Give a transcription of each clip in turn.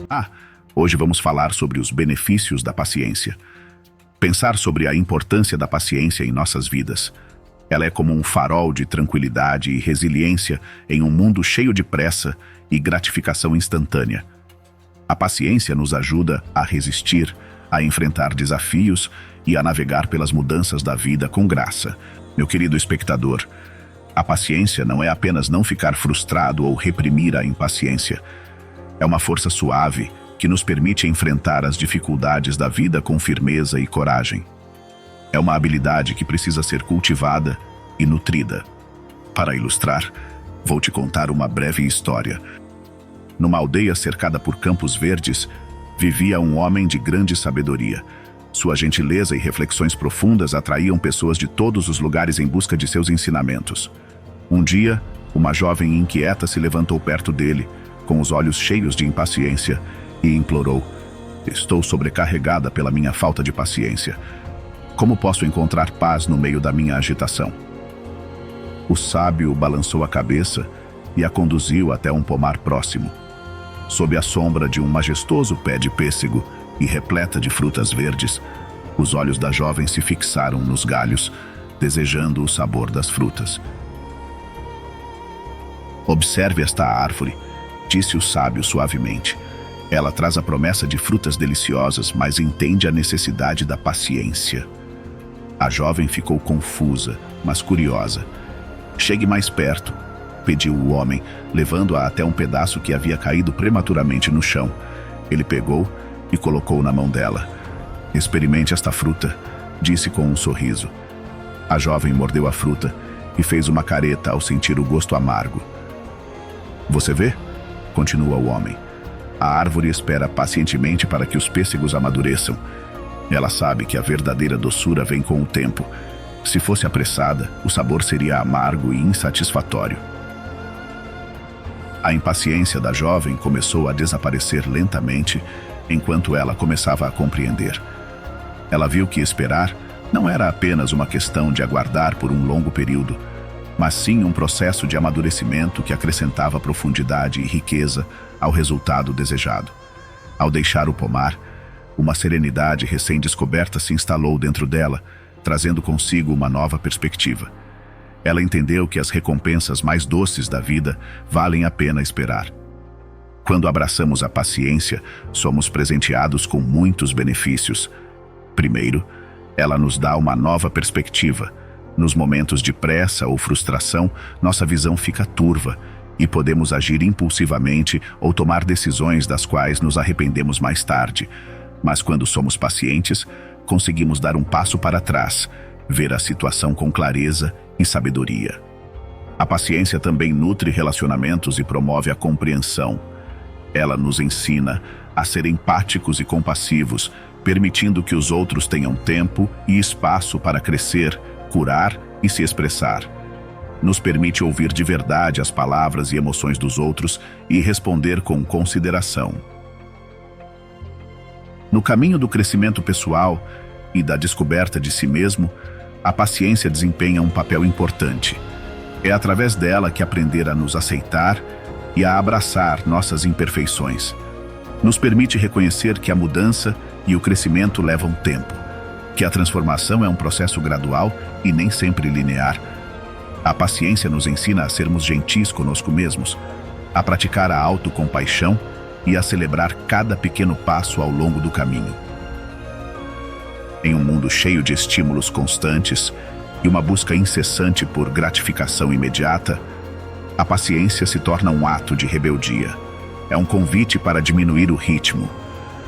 Ah, hoje vamos falar sobre os benefícios da paciência. Pensar sobre a importância da paciência em nossas vidas. Ela é como um farol de tranquilidade e resiliência em um mundo cheio de pressa e gratificação instantânea. A paciência nos ajuda a resistir, a enfrentar desafios e a navegar pelas mudanças da vida com graça. Meu querido espectador, a paciência não é apenas não ficar frustrado ou reprimir a impaciência. É uma força suave que nos permite enfrentar as dificuldades da vida com firmeza e coragem. É uma habilidade que precisa ser cultivada e nutrida. Para ilustrar, vou te contar uma breve história. Numa aldeia cercada por campos verdes, vivia um homem de grande sabedoria. Sua gentileza e reflexões profundas atraíam pessoas de todos os lugares em busca de seus ensinamentos. Um dia, uma jovem inquieta se levantou perto dele, com os olhos cheios de impaciência, e implorou: "Estou sobrecarregada pela minha falta de paciência. Como posso encontrar paz no meio da minha agitação?" O sábio balançou a cabeça e a conduziu até um pomar próximo. Sob a sombra de um majestoso pé de pêssego e repleta de frutas verdes, os olhos da jovem se fixaram nos galhos, desejando o sabor das frutas. "Observe esta árvore", disse o sábio suavemente. "Ela traz a promessa de frutas deliciosas, mas entende a necessidade da paciência." A jovem ficou confusa, mas curiosa. "Chegue mais perto", pediu o homem, levando-a até um pedaço que havia caído prematuramente no chão. Ele pegou e colocou na mão dela. "Experimente esta fruta", disse com um sorriso. A jovem mordeu a fruta e fez uma careta ao sentir o gosto amargo. "Você vê?", continua o homem. "A árvore espera pacientemente para que os pêssegos amadureçam. Ela sabe que a verdadeira doçura vem com o tempo. Se fosse apressada, o sabor seria amargo e insatisfatório." A impaciência da jovem começou a desaparecer lentamente enquanto ela começava a compreender. Ela viu que esperar não era apenas uma questão de aguardar por um longo período, mas sim um processo de amadurecimento que acrescentava profundidade e riqueza ao resultado desejado. Ao deixar o pomar, uma serenidade recém-descoberta se instalou dentro dela, trazendo consigo uma nova perspectiva. Ela entendeu que as recompensas mais doces da vida valem a pena esperar. Quando abraçamos a paciência, somos presenteados com muitos benefícios. Primeiro, ela nos dá uma nova perspectiva. Nos momentos de pressa ou frustração, nossa visão fica turva e podemos agir impulsivamente ou tomar decisões das quais nos arrependemos mais tarde. Mas quando somos pacientes, conseguimos dar um passo para trás, ver a situação com clareza e sabedoria. A paciência também nutre relacionamentos e promove a compreensão. Ela nos ensina a ser empáticos e compassivos, permitindo que os outros tenham tempo e espaço para crescer, curar e se expressar. Nos permite ouvir de verdade as palavras e emoções dos outros e responder com consideração. No caminho do crescimento pessoal e da descoberta de si mesmo, a paciência desempenha um papel importante. É através dela que aprender a nos aceitar e a abraçar nossas imperfeições. Nos permite reconhecer que a mudança e o crescimento levam tempo, que a transformação é um processo gradual e nem sempre linear. A paciência nos ensina a sermos gentis conosco mesmos, a praticar a autocompaixão e a celebrar cada pequeno passo ao longo do caminho. Em um mundo cheio de estímulos constantes e uma busca incessante por gratificação imediata, a paciência se torna um ato de rebeldia. É um convite para diminuir o ritmo,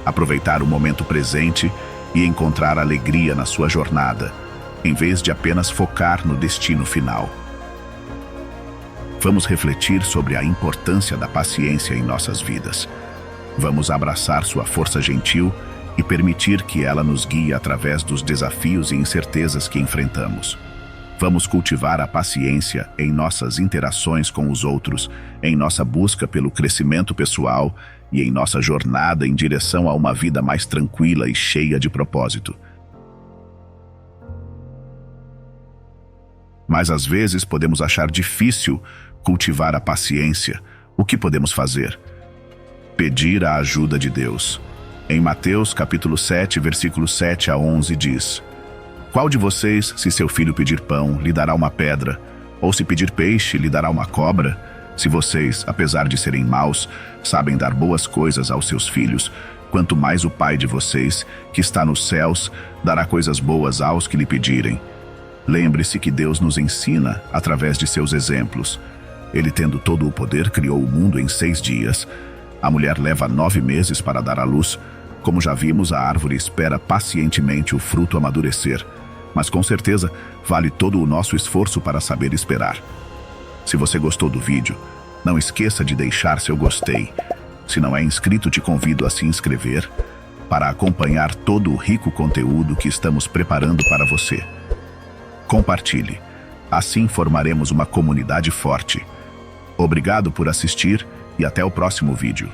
aproveitar o momento presente e encontrar alegria na sua jornada, em vez de apenas focar no destino final. Vamos refletir sobre a importância da paciência em nossas vidas. Vamos abraçar sua força gentil e permitir que ela nos guie através dos desafios e incertezas que enfrentamos. Vamos cultivar a paciência em nossas interações com os outros, em nossa busca pelo crescimento pessoal e em nossa jornada em direção a uma vida mais tranquila e cheia de propósito. Mas às vezes podemos achar difícil cultivar a paciência. O que podemos fazer? Pedir a ajuda de Deus. Em Mateus capítulo 7, versículos 7 a 11 diz: Qual de vocês, se seu filho pedir pão, lhe dará uma pedra? Ou se pedir peixe, lhe dará uma cobra? Se vocês, apesar de serem maus, sabem dar boas coisas aos seus filhos, quanto mais o Pai de vocês, que está nos céus, dará coisas boas aos que lhe pedirem. Lembre-se que Deus nos ensina através de seus exemplos. Ele, tendo todo o poder, criou o mundo em 6 dias. A mulher leva 9 meses para dar à luz. Como já vimos, a árvore espera pacientemente o fruto amadurecer. Mas com certeza, vale todo o nosso esforço para saber esperar. Se você gostou do vídeo, não esqueça de deixar seu gostei. Se não é inscrito, te convido a se inscrever para acompanhar todo o rico conteúdo que estamos preparando para você. Compartilhe. Assim formaremos uma comunidade forte. Obrigado por assistir e até o próximo vídeo.